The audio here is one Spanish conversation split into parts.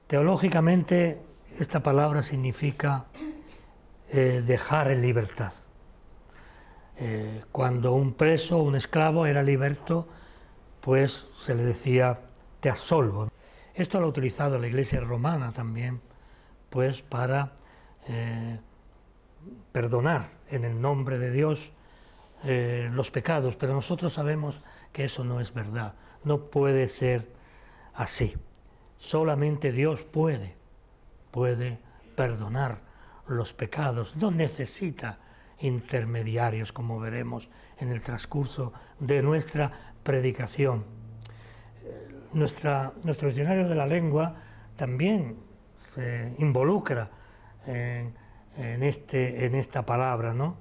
Teológicamente, esta palabra significa dejar en libertad. Cuando un preso, un esclavo era liberto, pues se le decía te absolvo. Esto lo ha utilizado la Iglesia romana también, pues para perdonar en el nombre de Dios los pecados, pero nosotros sabemos que eso no es verdad, no puede ser así. Solamente Dios puede perdonar los pecados, no necesita intermediarios, como veremos en el transcurso de nuestra predicación. Nuestro diccionario de la lengua también se involucra en esta palabra, ¿no?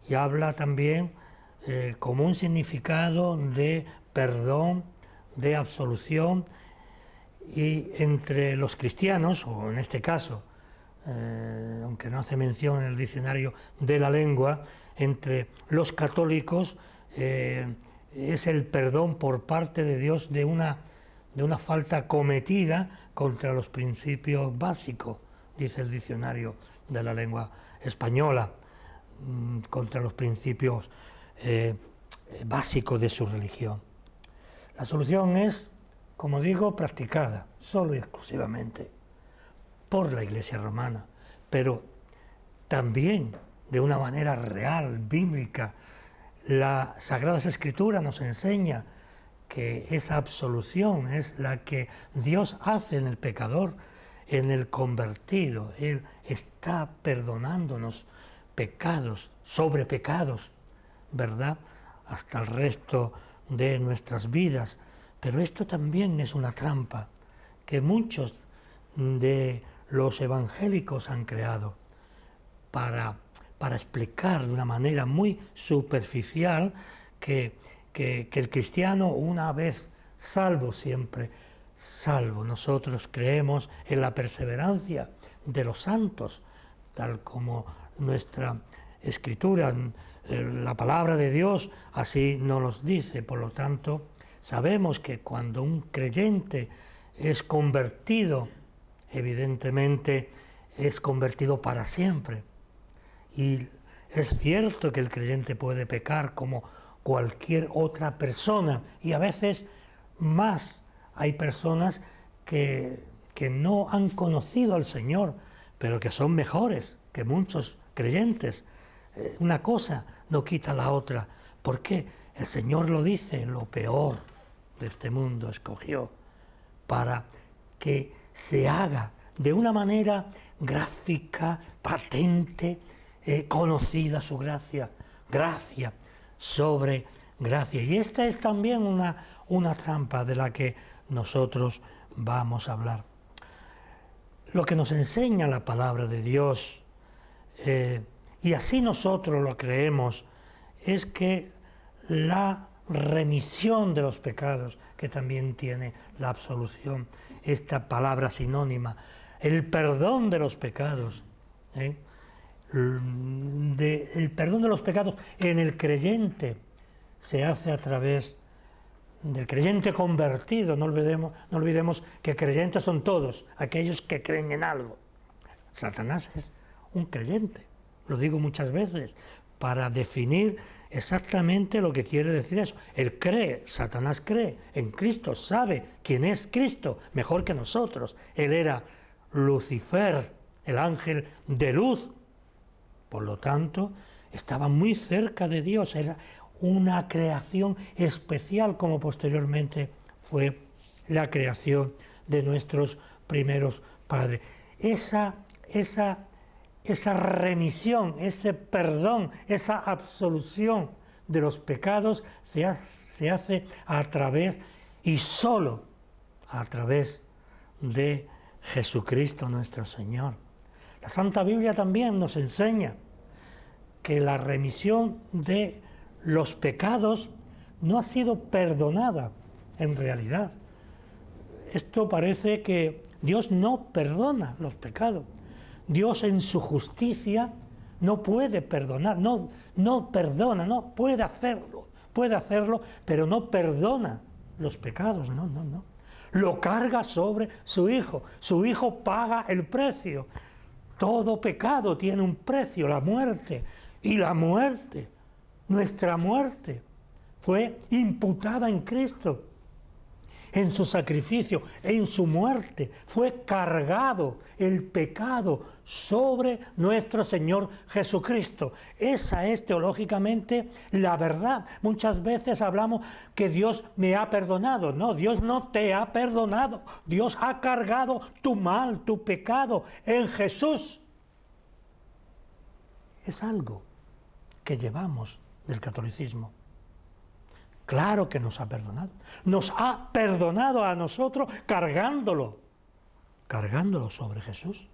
Y habla también como un significado de perdón, de absolución, y entre los cristianos, o en este caso, aunque no hace mención en el diccionario de la lengua, entre los católicos es el perdón por parte de Dios de una falta cometida contra los principios básicos, dice el diccionario de la lengua española, contra los principios básicos de su religión. La solución es, como digo, practicada solo y exclusivamente por la Iglesia romana, pero también de una manera real, bíblica. La Sagrada Escritura nos enseña que esa absolución es la que Dios hace en el pecador, en el convertido. Él está perdonándonos pecados sobre pecados, ¿verdad?, hasta el resto de nuestras vidas. Pero esto también es una trampa que muchos de los evangélicos han creado para explicar de una manera muy superficial que el cristiano, una vez salvo, siempre salvo. Nosotros creemos en la perseverancia de los santos, tal como nuestra Escritura, la palabra de Dios, así nos los dice. Por lo tanto, sabemos que cuando un creyente es convertido, evidentemente es convertido para siempre. Y es cierto que el creyente puede pecar como cualquier otra persona, y a veces más. Hay personas que no han conocido al Señor, pero que son mejores que muchos creyentes. Una cosa no quita la otra. ¿Por qué? El Señor lo dice, lo peor de este mundo escogió para que se haga de una manera gráfica, patente, conocida su gracia, gracia sobre gracia. Y esta es también una trampa de la que nosotros vamos a hablar. Lo que nos enseña la palabra de Dios, y así nosotros lo creemos, es que la remisión de los pecados, que también tiene la absolución, esta palabra sinónima, el perdón de los pecados, el perdón de los pecados en el creyente se hace a través del creyente convertido. No olvidemos que creyentes son todos aquellos que creen en algo. Satanás es un creyente, lo digo muchas veces, para definir exactamente lo que quiere decir eso. Él cree, Satanás cree en Cristo, sabe quién es Cristo mejor que nosotros. Él era Lucifer, el ángel de luz. Por lo tanto, estaba muy cerca de Dios, era una creación especial, como posteriormente fue la creación de nuestros primeros padres. Esa remisión, ese perdón, esa absolución de los pecados se hace a través y solo a través de Jesucristo nuestro Señor. La Santa Biblia también nos enseña que la remisión de los pecados no ha sido perdonada en realidad. Esto parece que Dios no perdona los pecados. Dios en su justicia no puede perdonar, no perdona, no puede hacerlo, pero no perdona los pecados, no. lo carga sobre su Hijo. Su Hijo paga el precio. Todo pecado tiene un precio, la muerte. Y la muerte, nuestra muerte, fue imputada en Cristo. En su sacrificio, en su muerte, fue cargado el pecado sobre nuestro Señor Jesucristo. Esa es teológicamente la verdad. Muchas veces hablamos que Dios me ha perdonado. No, Dios no te ha perdonado. Dios ha cargado tu mal, tu pecado en Jesús. Es algo que llevamos del catolicismo. Claro que nos ha perdonado. Nos ha perdonado a nosotros cargándolo sobre Jesús.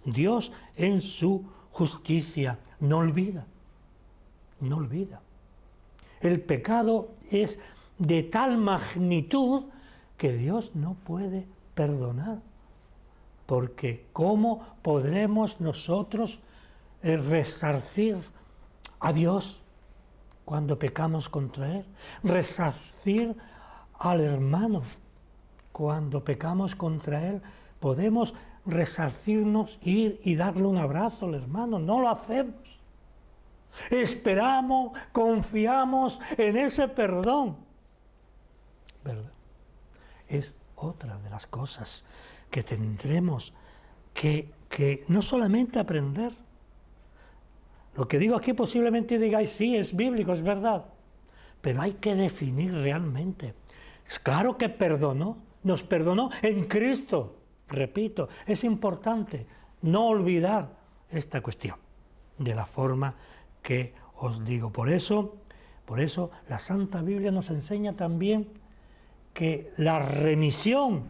Dios en su justicia no olvida. El pecado es de tal magnitud que Dios no puede perdonar. Porque ¿cómo podremos nosotros resarcir a Dios cuando pecamos contra Él? Resarcir al hermano cuando pecamos contra Él. Podemos resarcirnos, ir y darle un abrazo al hermano. No lo hacemos. Esperamos, confiamos en ese perdón. ¿Verdad? Es otra de las cosas que tendremos que no solamente aprender. Lo que digo aquí posiblemente digáis, sí, es bíblico, es verdad, pero hay que definir realmente. Es claro que nos perdonó en Cristo. Repito, es importante no olvidar esta cuestión de la forma que os digo. Por eso la Santa Biblia nos enseña también que la remisión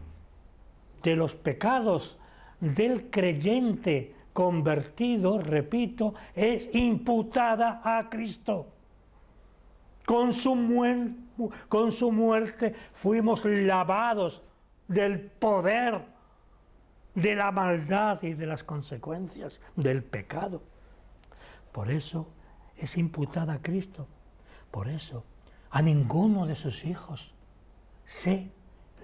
de los pecados del creyente convertido, repito, es imputada a Cristo. Con su muerte fuimos lavados del poder de la maldad y de las consecuencias del pecado. Por eso es imputada a Cristo. Por eso a ninguno de sus hijos se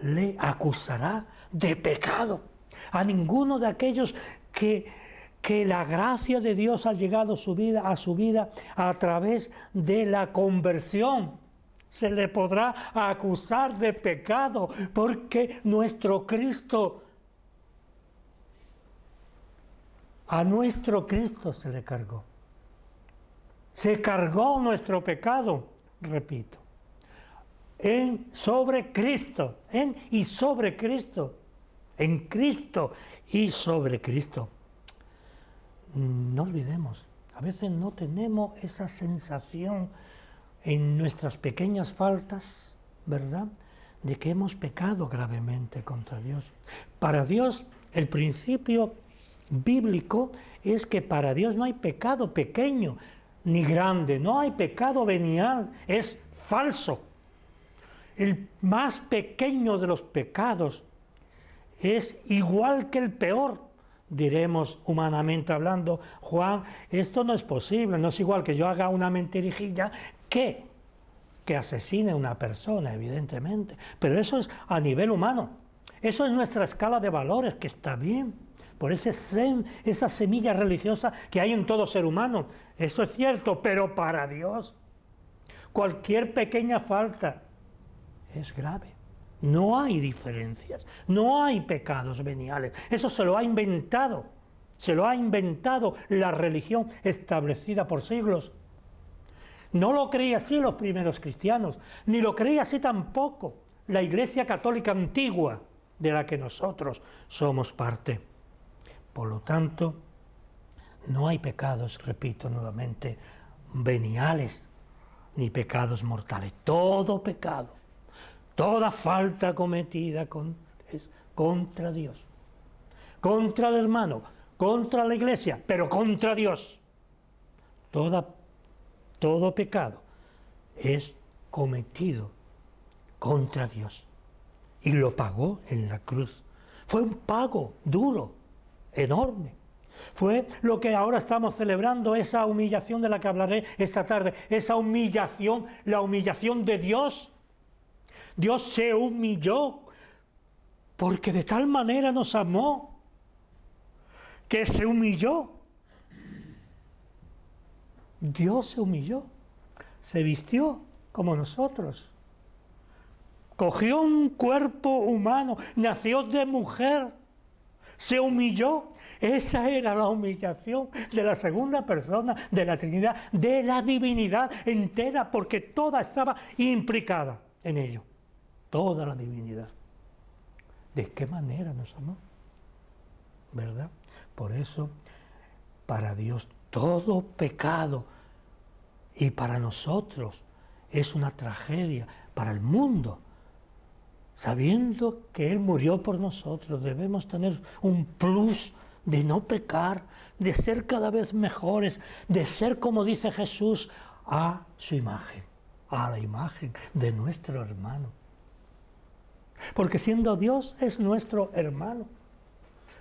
le acusará de pecado. A ninguno de aquellos que la gracia de Dios ha llegado a su vida a través de la conversión. Se le podrá acusar de pecado porque a nuestro Cristo se le cargó. Se cargó nuestro pecado, repito, sobre Cristo, en Cristo y sobre Cristo. No olvidemos, a veces no tenemos esa sensación en nuestras pequeñas faltas, ¿verdad?, de que hemos pecado gravemente contra Dios. Para Dios, el principio bíblico es que para Dios no hay pecado pequeño ni grande, no hay pecado venial, es falso. El más pequeño de los pecados es igual que el peor. Diremos humanamente hablando, Juan, esto no es posible, no es igual que yo haga una mentirijilla que asesine a una persona, evidentemente, pero eso es a nivel humano, eso es nuestra escala de valores, que está bien, por esa semilla religiosa que hay en todo ser humano, eso es cierto, pero para Dios, cualquier pequeña falta es grave. No hay diferencias, no hay pecados veniales. Eso se lo ha inventado la religión establecida por siglos. No lo creía así los primeros cristianos, ni lo creía así tampoco la Iglesia Católica antigua, de la que nosotros somos parte. Por lo tanto, no hay pecados, repito nuevamente, veniales, ni pecados mortales. Todo pecado, toda falta cometida es contra Dios, contra el hermano, contra la Iglesia, pero contra Dios. Todo pecado es cometido contra Dios. Y lo pagó en la cruz. Fue un pago duro, enorme. Fue lo que ahora estamos celebrando, esa humillación de la que hablaré esta tarde, esa humillación, la humillación de Dios. Dios se humilló porque de tal manera nos amó que se humilló. Dios se humilló, se vistió como nosotros, cogió un cuerpo humano, nació de mujer, se humilló. Esa era la humillación de la segunda persona de la Trinidad, de la divinidad entera, porque toda estaba implicada en ello, toda la divinidad. ¿De qué manera nos amó? ¿Verdad? Por eso, para Dios todo pecado, y para nosotros es una tragedia, para el mundo. Sabiendo que Él murió por nosotros, debemos tener un plus de no pecar, de ser cada vez mejores, de ser, como dice Jesús, a su imagen, a la imagen de nuestro hermano. Porque siendo Dios es nuestro hermano.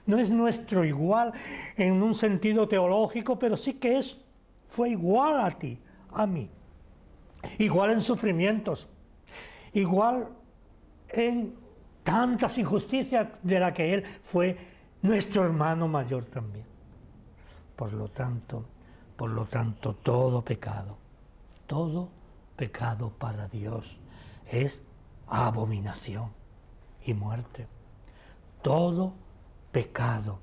No es nuestro igual en un sentido teológico, pero sí que fue igual a ti, a mí. Igual en sufrimientos, igual en tantas injusticias de las que Él fue nuestro hermano mayor también. Por lo tanto, todo pecado para Dios es abominación y muerte. Todo pecado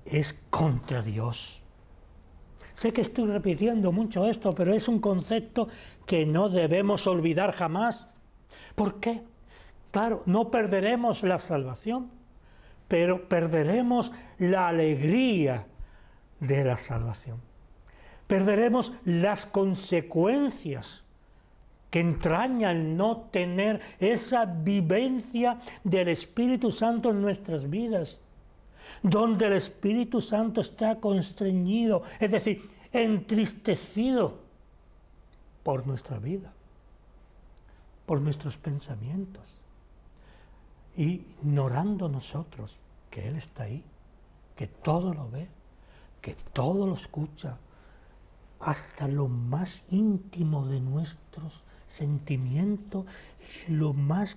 es contra Dios. Sé que estoy repitiendo mucho esto, pero es un concepto que no debemos olvidar jamás. ¿Por qué? Claro, no perderemos la salvación, pero perderemos la alegría de la salvación. Perderemos las consecuencias que entraña el no tener esa vivencia del Espíritu Santo en nuestras vidas, donde el Espíritu Santo está constreñido, es decir, entristecido por nuestra vida, por nuestros pensamientos, ignorando nosotros que Él está ahí, que todo lo ve, que todo lo escucha, hasta lo más íntimo de nuestros sentimientos y lo más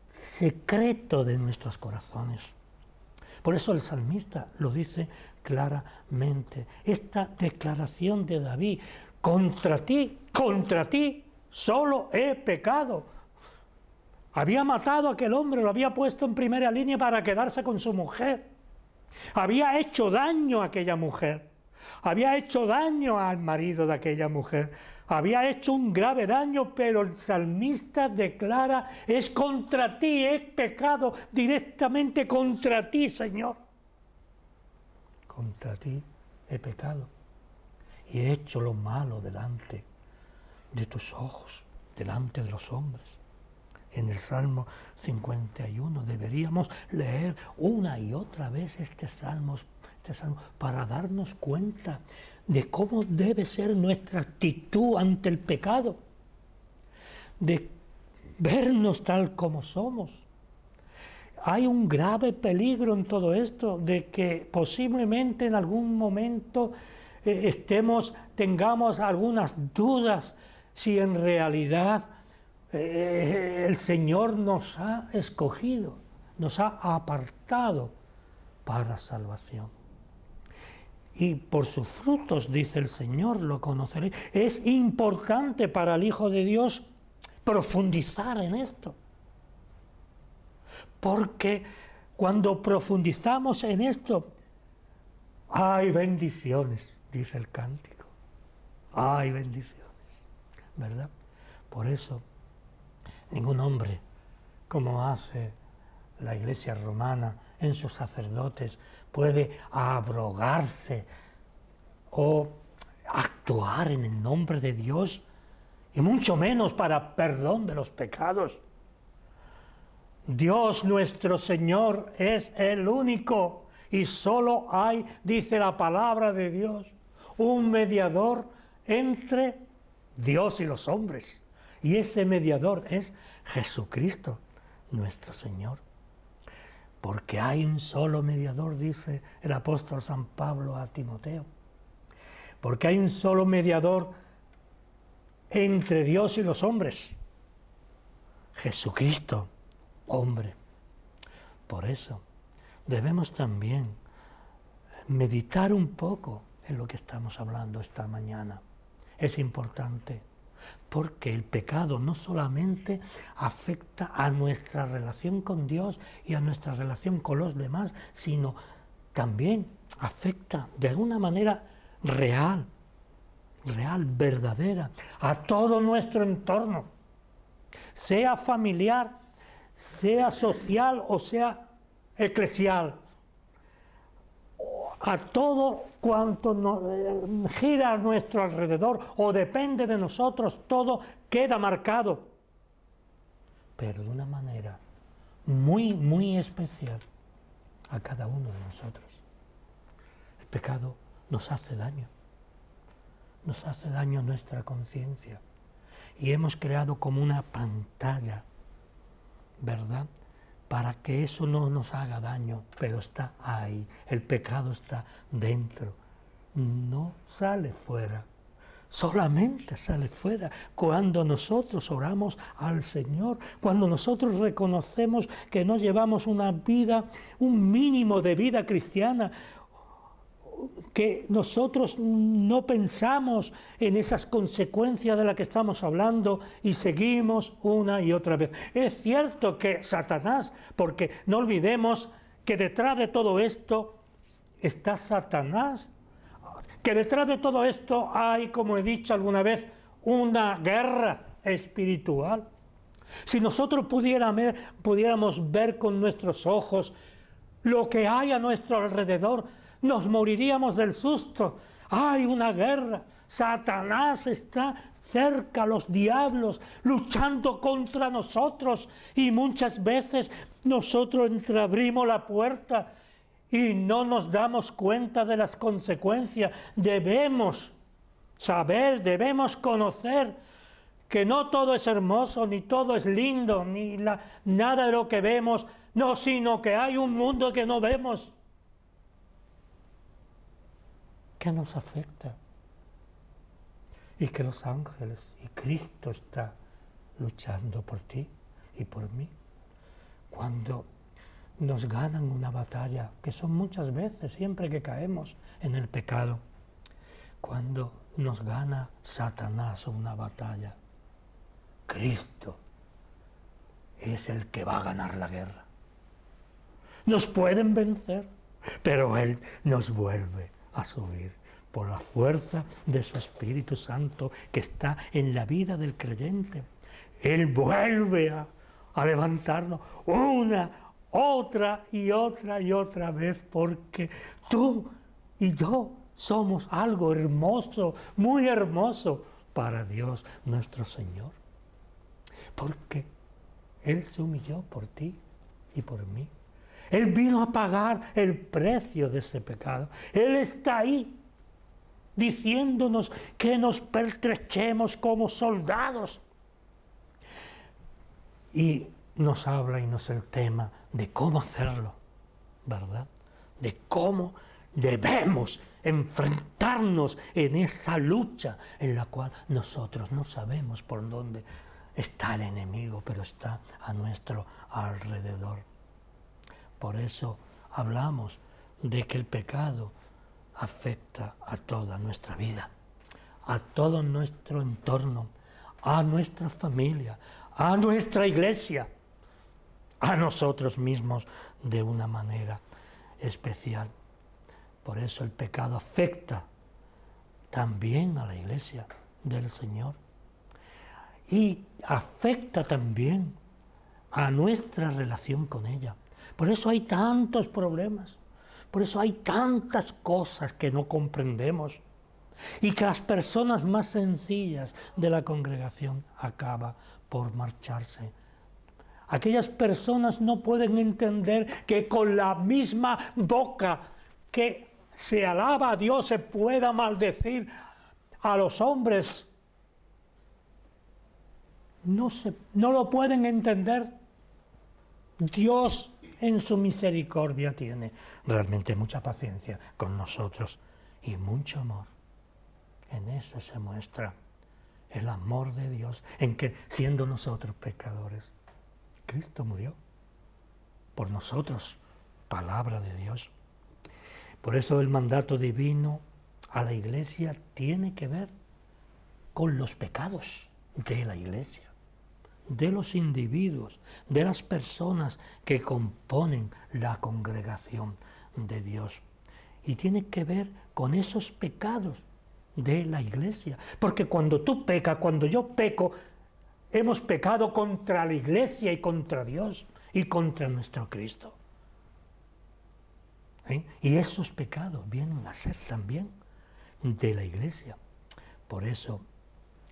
secreto de nuestros corazones. Por eso el salmista lo dice claramente. Esta declaración de David, contra ti, solo he pecado. Había matado a aquel hombre, lo había puesto en primera línea para quedarse con su mujer. Había hecho daño a aquella mujer. Había hecho daño al marido de aquella mujer. Había hecho un grave daño, pero el salmista declara, es contra ti, he pecado directamente contra ti, Señor. Contra ti he pecado y he hecho lo malo delante de tus ojos, delante de los hombres. En el Salmo 51 deberíamos leer una y otra vez este salmo para darnos cuenta de cómo debe ser nuestra actitud ante el pecado, de vernos tal como somos. Hay un grave peligro en todo esto, de que posiblemente en algún momento tengamos algunas dudas si en realidad el Señor nos ha escogido, nos ha apartado para salvación. Y por sus frutos, dice el Señor, lo conoceréis. Es importante para el Hijo de Dios profundizar en esto. Porque cuando profundizamos en esto, hay bendiciones, dice el cántico. Hay bendiciones, ¿verdad? Por eso, ningún hombre, como hace la Iglesia romana en sus sacerdotes, puede abrogarse o actuar en el nombre de Dios, y mucho menos para perdón de los pecados. Dios nuestro Señor es el único, y solo hay, dice la palabra de Dios, un mediador entre Dios y los hombres, y ese mediador es Jesucristo nuestro Señor. Porque hay un solo mediador, dice el apóstol San Pablo a Timoteo. Porque hay un solo mediador entre Dios y los hombres. Jesucristo, hombre. Por eso debemos también meditar un poco en lo que estamos hablando esta mañana. Es importante, porque el pecado no solamente afecta a nuestra relación con Dios y a nuestra relación con los demás, sino también afecta de una manera real, verdadera, a todo nuestro entorno, sea familiar, sea social o sea eclesial. A todo cuanto gira a nuestro alrededor o depende de nosotros, todo queda marcado, pero de una manera muy, muy especial a cada uno de nosotros. El pecado nos hace daño a nuestra conciencia, y hemos creado como una pantalla, ¿verdad?, para que eso no nos haga daño, pero está ahí, el pecado está dentro, no sale fuera, solamente sale fuera cuando nosotros oramos al Señor, cuando nosotros reconocemos que no llevamos una vida, un mínimo de vida cristiana, que nosotros no pensamos en esas consecuencias de las que estamos hablando y seguimos una y otra vez. Es cierto que Satanás, porque no olvidemos que detrás de todo esto está Satanás, que detrás de todo esto hay, como he dicho alguna vez, una guerra espiritual. Si nosotros pudiéramos ver con nuestros ojos lo que hay a nuestro alrededor, nos moriríamos del susto. Hay una guerra. Satanás está cerca, los diablos, luchando contra nosotros. Y muchas veces nosotros entreabrimos la puerta y no nos damos cuenta de las consecuencias. Debemos saber, debemos conocer que no todo es hermoso, ni todo es lindo, nada de lo que vemos, no, sino que hay un mundo que no vemos, que nos afecta, y que los ángeles y Cristo está luchando por ti y por mí. Cuando nos ganan una batalla, que son muchas veces, siempre que caemos en el pecado, cuando nos gana Satanás una batalla, Cristo es el que va a ganar la guerra. Nos pueden vencer, pero Él nos vuelve a subir por la fuerza de su Espíritu Santo que está en la vida del creyente. Él vuelve a levantarnos una, otra y otra vez, porque tú y yo somos algo hermoso, muy hermoso para Dios nuestro Señor. Porque Él se humilló por ti y por mí. Él vino a pagar el precio de ese pecado. Él está ahí diciéndonos que nos pertrechemos como soldados. Y nos habla y nos el tema de cómo hacerlo, ¿verdad? De cómo debemos enfrentarnos en esa lucha en la cual nosotros no sabemos por dónde está el enemigo, pero está a nuestro alrededor. Por eso hablamos de que el pecado afecta a toda nuestra vida, a todo nuestro entorno, a nuestra familia, a nuestra iglesia, a nosotros mismos de una manera especial. Por eso el pecado afecta también a la iglesia del Señor y afecta también a nuestra relación con ella. Por eso hay tantos problemas, por eso hay tantas cosas que no comprendemos y que las personas más sencillas de la congregación acaban por marcharse. Aquellas personas no pueden entender que con la misma boca que se alaba a Dios se pueda maldecir a los hombres. No lo pueden entender. Dios en su misericordia tiene realmente mucha paciencia con nosotros y mucho amor. En eso se muestra el amor de Dios, en que siendo nosotros pecadores, Cristo murió. por nosotros, palabra de Dios. Por eso el mandato divino a la Iglesia tiene que ver con los pecados de la Iglesia, de los individuos, de las personas que componen la congregación de Dios. Y tiene que ver con esos pecados de la Iglesia. Porque cuando tú pecas, cuando yo peco, hemos pecado contra la Iglesia y contra Dios y contra nuestro Cristo. Y esos pecados vienen a ser también de la Iglesia. Por eso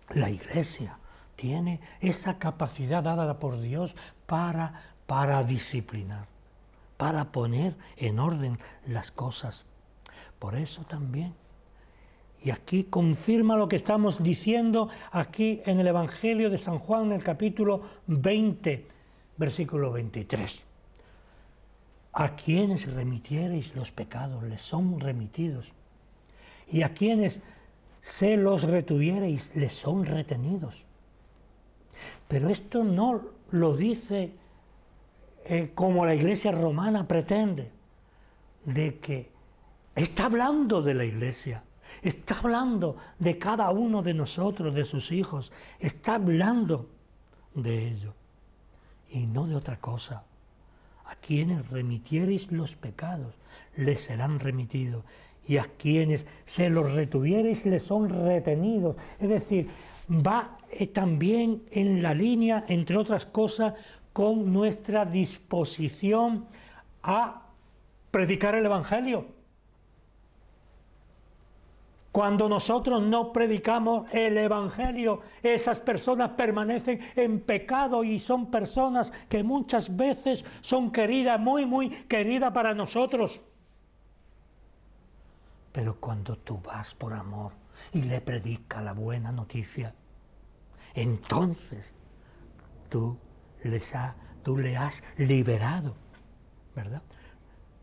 la Iglesia tiene esa capacidad dada por Dios para disciplinar, para poner en orden las cosas. Por eso también, y aquí confirma lo que estamos diciendo aquí en el Evangelio de San Juan, en el capítulo 20, versículo 23. A quienes remitiereis los pecados, les son remitidos. Y a quienes se los retuviereis, les son retenidos. Pero esto no lo dice como la Iglesia romana pretende, de que está hablando de la Iglesia, está hablando de cada uno de nosotros, de sus hijos, está hablando de ello y no de otra cosa. A quienes remitiereis los pecados, les serán remitidos, y a quienes se los retuviereis, les son retenidos. Es decir, va también en la línea, entre otras cosas, con nuestra disposición a predicar el Evangelio. Cuando nosotros no predicamos el Evangelio, esas personas permanecen en pecado y son personas que muchas veces son queridas, muy, muy queridas para nosotros. Pero cuando tú vas por amor y le predicas la buena noticia, entonces tú le has liberado, ¿verdad?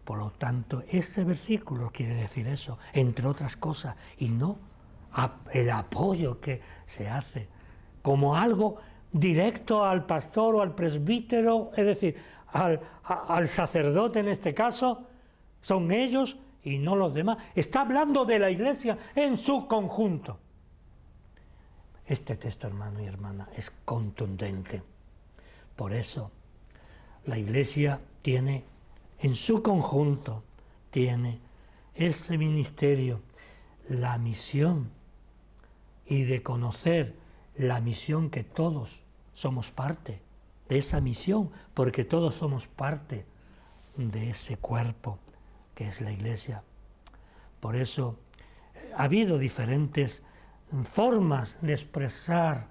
Por lo tanto, este versículo quiere decir eso, entre otras cosas, y no el apoyo que se hace como algo directo al pastor o al presbítero, es decir, al sacerdote en este caso, son ellos y no los demás. Está hablando de la Iglesia en su conjunto. Este texto, hermano y hermana, es contundente. Por eso, la Iglesia tiene, en su conjunto, tiene ese ministerio, la misión, y de conocer la misión que todos somos parte de esa misión, porque todos somos parte de ese cuerpo que es la Iglesia. Por eso ha habido diferentes formas de expresar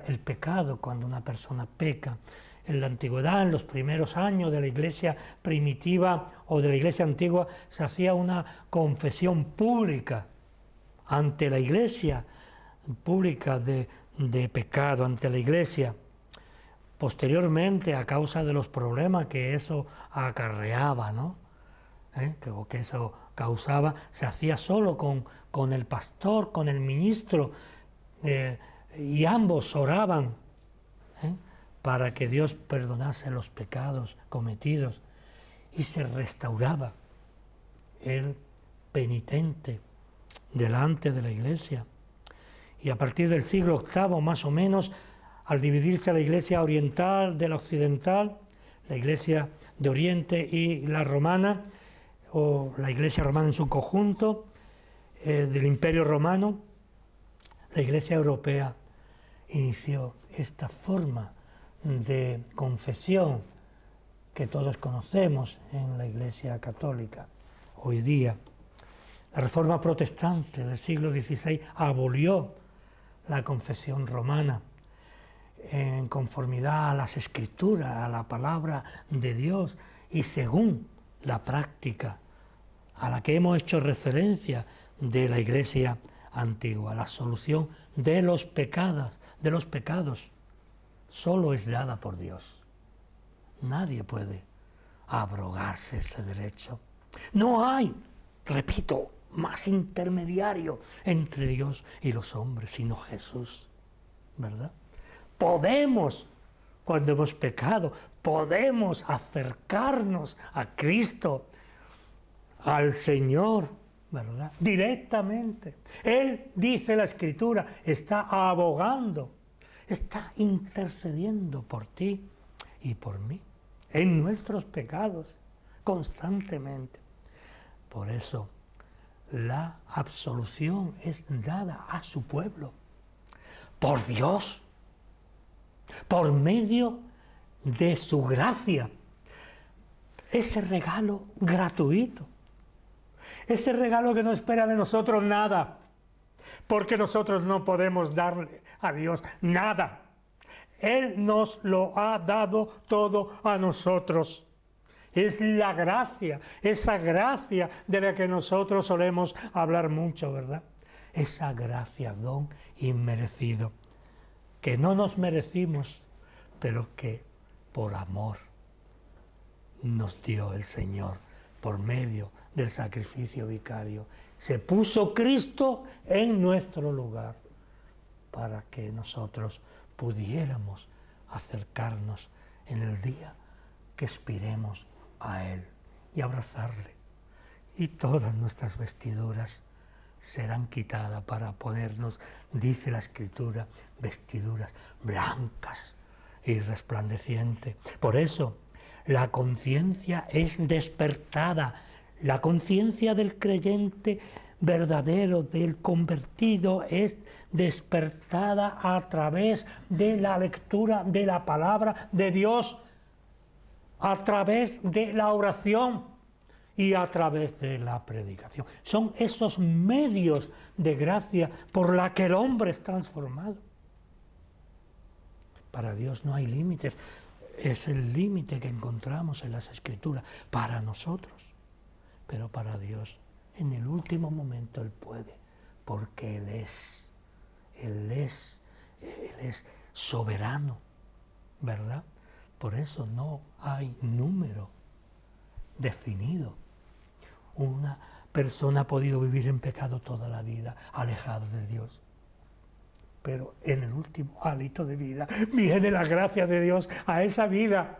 el pecado cuando una persona peca. En la antigüedad, en los primeros años de la Iglesia primitiva o de la Iglesia antigua, se hacía una confesión pública ante la Iglesia, pública de pecado, ante la Iglesia. Posteriormente, a causa de los problemas que eso acarreaba, ¿no? Que eso causaba, se hacía solo con el pastor, con el ministro, y ambos oraban para que Dios perdonase los pecados cometidos, y se restauraba el penitente delante de la Iglesia. Y a partir del siglo VIII, más o menos, al dividirse la Iglesia oriental de la occidental, la Iglesia de Oriente y la romana, o la Iglesia romana en su conjunto, del Imperio Romano, la Iglesia europea inició esta forma de confesión que todos conocemos en la Iglesia católica hoy día. La Reforma protestante del siglo XVI abolió la confesión romana en conformidad a las Escrituras, a la palabra de Dios y según la práctica a la que hemos hecho referencia de la Iglesia antigua. La solución de los pecados solo es dada por Dios. Nadie puede abrogarse ese derecho. No hay, repito, más intermediario entre Dios y los hombres, sino Jesús, ¿verdad? Podemos, cuando hemos pecado, podemos acercarnos a Cristo, al Señor, ¿verdad? Directamente. Él, dice la Escritura, está abogando, está intercediendo por ti y por mí, en nuestros pecados, constantemente. Por eso, la absolución es dada a su pueblo, por Dios, por medio de su gracia. Ese regalo gratuito, ese regalo que no espera de nosotros nada, porque nosotros no podemos darle a Dios nada. Él nos lo ha dado todo a nosotros. Es la gracia, esa gracia de la que nosotros solemos hablar mucho, ¿verdad? Esa gracia, don inmerecido, que no nos merecimos, pero que por amor nos dio el Señor por medio del sacrificio vicario. Se puso Cristo en nuestro lugar para que nosotros pudiéramos acercarnos en el día que expiremos a Él y abrazarle. Y todas nuestras vestiduras serán quitadas para ponernos, dice la Escritura, vestiduras blancas y resplandecientes. Por eso, la conciencia es despertada. La conciencia del creyente verdadero, del convertido, es despertada a través de la lectura de la palabra de Dios, a través de la oración y a través de la predicación. Son esos medios de gracia por la que el hombre es transformado. Para Dios no hay límites. Es el límite que encontramos en las Escrituras para nosotros. Pero para Dios, en el último momento Él puede, porque Él es soberano, ¿verdad? Por eso no hay número definido. Una persona ha podido vivir en pecado toda la vida, alejada de Dios. Pero en el último hálito de vida viene la gracia de Dios a esa vida.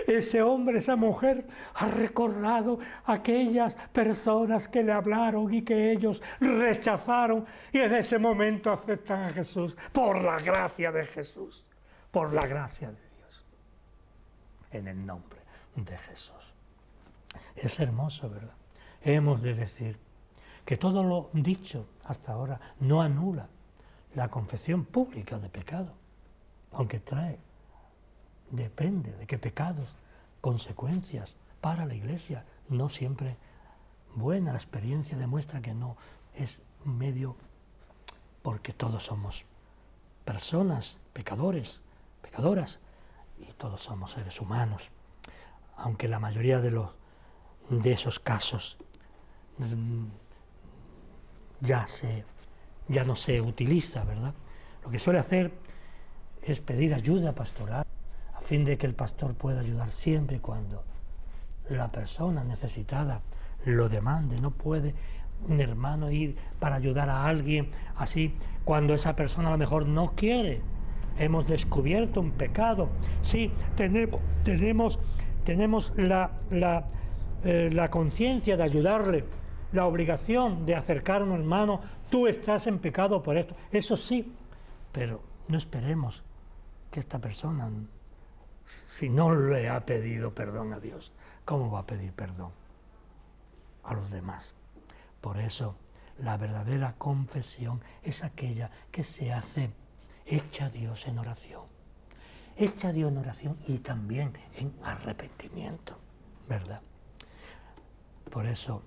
Ese hombre, esa mujer ha recordado a aquellas personas que le hablaron y que ellos rechazaron, y en ese momento aceptan a Jesús por la gracia de Jesús, por la gracia de Dios, en el nombre de Jesús. Es hermoso, ¿verdad? Hemos de decir que todo lo dicho hasta ahora no anula la confesión pública de pecado, aunque trae, depende de qué pecados, consecuencias para la Iglesia, no siempre buena. La experiencia demuestra que no es un medio, porque todos somos personas, pecadores, pecadoras, y todos somos seres humanos, aunque la mayoría de esos casos ya no se utiliza, ¿verdad? Lo que suele hacer es pedir ayuda pastoral, a fin de que el pastor pueda ayudar siempre y cuando la persona necesitada lo demande. No puede un hermano ir para ayudar a alguien así cuando esa persona a lo mejor no quiere. Hemos descubierto un pecado. Sí, tenemos la conciencia de ayudarle, la obligación de acercarnos, hermano, tú estás en pecado por esto. Eso sí, pero no esperemos que esta persona, si no le ha pedido perdón a Dios, ¿cómo va a pedir perdón a los demás? Por eso, la verdadera confesión es aquella que se hace hecha a Dios en oración. Hecha a Dios en oración y también en arrepentimiento, ¿verdad? Por eso,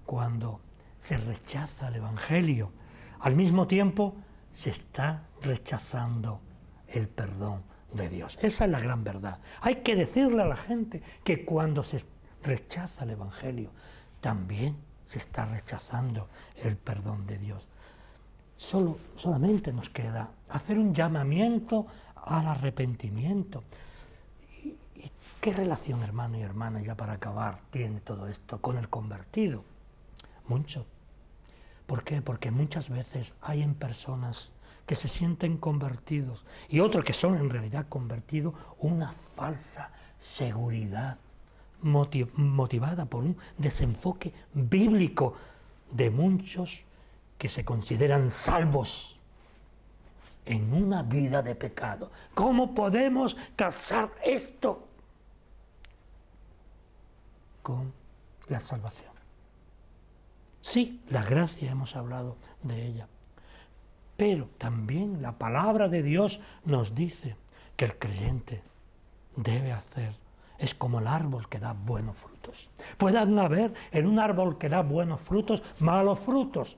cuando se rechaza el Evangelio, al mismo tiempo se está rechazando el perdón de Dios. Esa es la gran verdad. Hay que decirle a la gente que cuando se rechaza el Evangelio, también se está rechazando el perdón de Dios. Solamente nos queda hacer un llamamiento al arrepentimiento. ¿Y qué relación, hermano y hermana, ya para acabar, tiene todo esto con el convertido? Mucho. ¿Por qué? Porque muchas veces hay en personas que se sienten convertidos y otros que son en realidad convertidos, una falsa seguridad motivada por un desenfoque bíblico de muchos que se consideran salvos en una vida de pecado. ¿Cómo podemos casar esto con la salvación? Sí, la gracia, hemos hablado de ella, pero también la palabra de Dios nos dice que el creyente debe hacer, es como el árbol que da buenos frutos. Pueden haber en un árbol que da buenos frutos, malos frutos,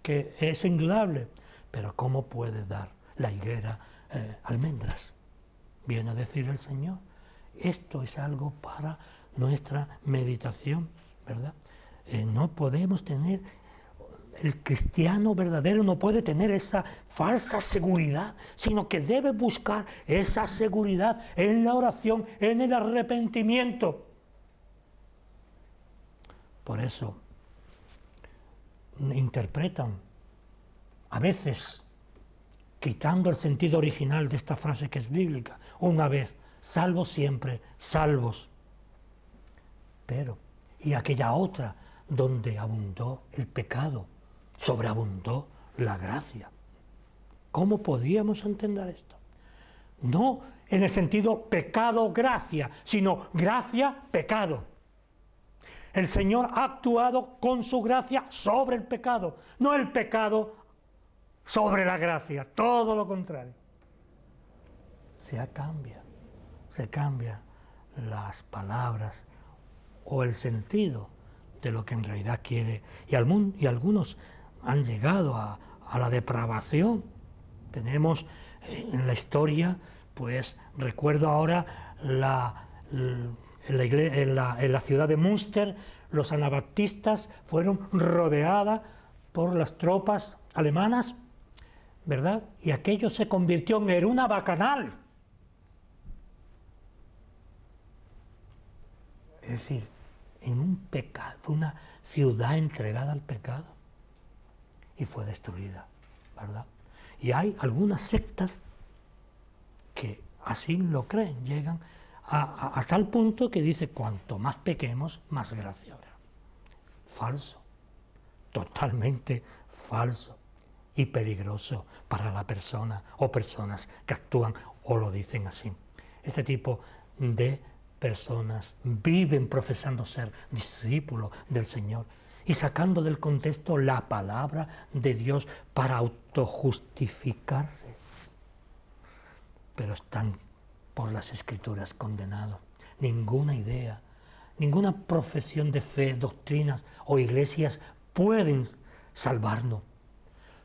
que es indudable, pero ¿cómo puede dar la higuera almendras? Viene a decir el Señor. Esto es algo para nuestra meditación, ¿verdad? No podemos tener, el cristiano verdadero no puede tener esa falsa seguridad, sino que debe buscar esa seguridad en la oración, en el arrepentimiento. Por eso interpretan, a veces, quitando el sentido original de esta frase que es bíblica, una vez, salvos siempre, salvos. Pero, y aquella otra, donde abundó el pecado, sobreabundó la gracia. ¿Cómo podríamos entender esto? No en el sentido pecado-gracia, sino gracia-pecado. El Señor ha actuado con su gracia sobre el pecado, no el pecado sobre la gracia, todo lo contrario. Se cambia las palabras o el sentido de lo que en realidad quiere. Y algunos han llegado a la depravación. Tenemos en la historia, pues recuerdo ahora en la ciudad de Münster, los anabaptistas fueron rodeadas por las tropas alemanas, ¿verdad? Y aquello se convirtió en una bacanal. Es decir, en un pecado, una ciudad entregada al pecado, y fue destruida, ¿verdad? Y hay algunas sectas que así lo creen, llegan a tal punto que dice, cuanto más pequemos, más gracia habrá. Falso, totalmente falso y peligroso para la persona o personas que actúan o lo dicen así. Este tipo de personas viven profesando ser discípulos del Señor y sacando del contexto la palabra de Dios para autojustificarse. Pero están por las Escrituras condenados. Ninguna idea, ninguna profesión de fe, doctrinas o iglesias pueden salvarnos.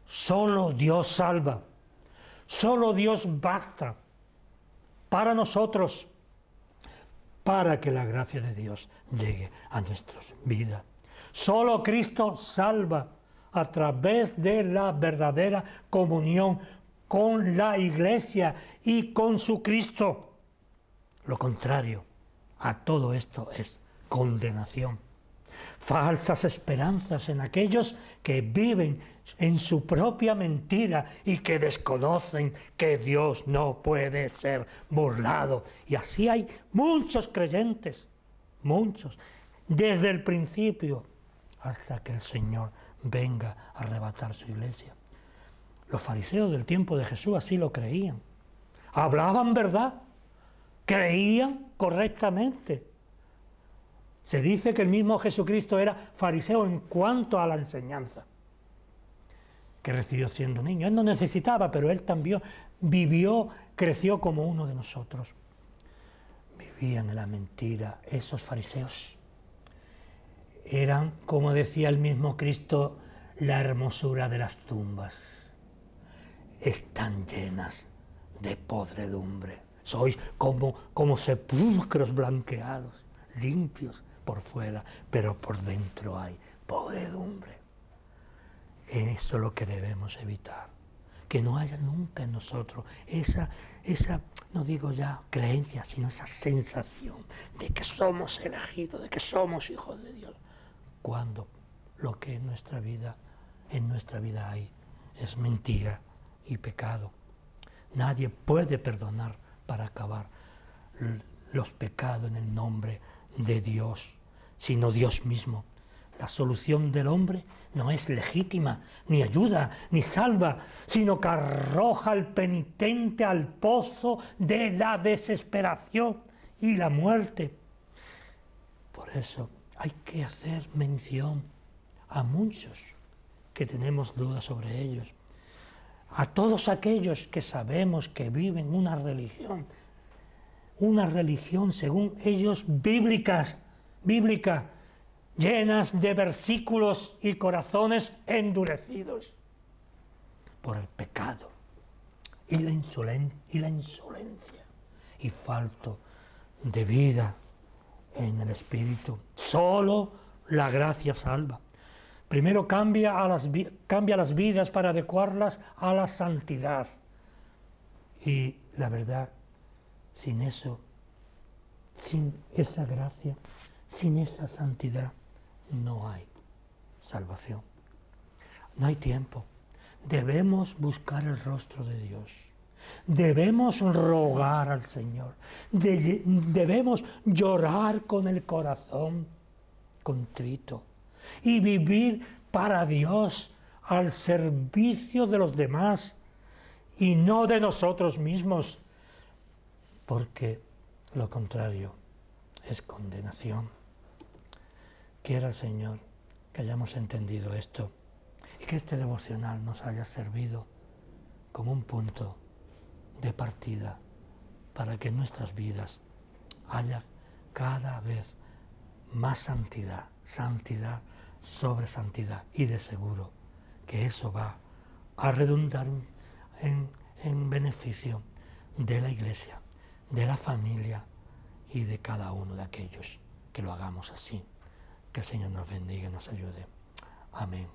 Solo Dios salva. Solo Dios basta para nosotros, para que la gracia de Dios llegue a nuestras vidas. Solo Cristo salva a través de la verdadera comunión con la Iglesia y con su Cristo. Lo contrario a todo esto es condenación. Falsas esperanzas en aquellos que viven en su propia mentira y que desconocen que Dios no puede ser burlado. Y así hay muchos creyentes, muchos, desde el principio hasta que el Señor venga a arrebatar su iglesia. Los fariseos del tiempo de Jesús así lo creían. Hablaban verdad, creían correctamente. Se dice que el mismo Jesucristo era fariseo en cuanto a la enseñanza que recibió siendo niño. Él no necesitaba, pero él también vivió, creció como uno de nosotros. Vivían en la mentira. Esos fariseos eran, como decía el mismo Cristo, la hermosura de las tumbas. Están llenas de podredumbre. Sois como sepulcros blanqueados, limpios por fuera, pero por dentro hay podredumbre. Eso es lo que debemos evitar. Que no haya nunca en nosotros esa, no digo ya creencia, sino esa sensación de que somos elegidos, de que somos hijos de Dios, cuando lo que en nuestra vida hay es mentira y pecado. Nadie puede perdonar para acabar los pecados en el nombre de Dios, sino Dios mismo. La solución del hombre no es legítima, ni ayuda, ni salva, sino que arroja al penitente al pozo de la desesperación y la muerte. Por eso hay que hacer mención a muchos que tenemos dudas sobre ellos, a todos aquellos que sabemos que viven una religión según ellos bíblica, llenas de versículos y corazones endurecidos por el pecado y la insolencia y falto de vida en el Espíritu. Solo la gracia salva. Primero cambia las vidas para adecuarlas a la santidad. Y la verdad, sin eso, sin esa gracia, sin esa santidad, no hay salvación. No hay tiempo. Debemos buscar el rostro de Dios. Debemos rogar al Señor. Debemos llorar con el corazón contrito y vivir para Dios al servicio de los demás y no de nosotros mismos, porque lo contrario es condenación. Quiera el Señor que hayamos entendido esto y que este devocional nos haya servido como un punto de partida para que en nuestras vidas haya cada vez más santidad, santidad sobre santidad, y de seguro que eso va a redundar en beneficio de la Iglesia, de la familia y de cada uno de aquellos que lo hagamos así. Que el Señor nos bendiga y nos ayude. Amén.